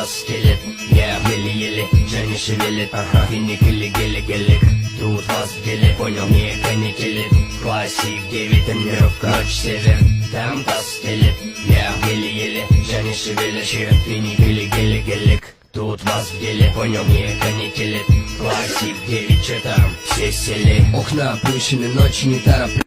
скелет, я еле-еле, же не шевелит. Финик или гелик, тут вас в деле, понял, не канителит. Классик 9 тренировка, ночь север, там таз скелет, я еле-еле, же не шевелит. Финик или гелик, тут вас в деле, понял, не канителит. Классик 9, че там, все сели. Окна опущены, ночи не тороплю.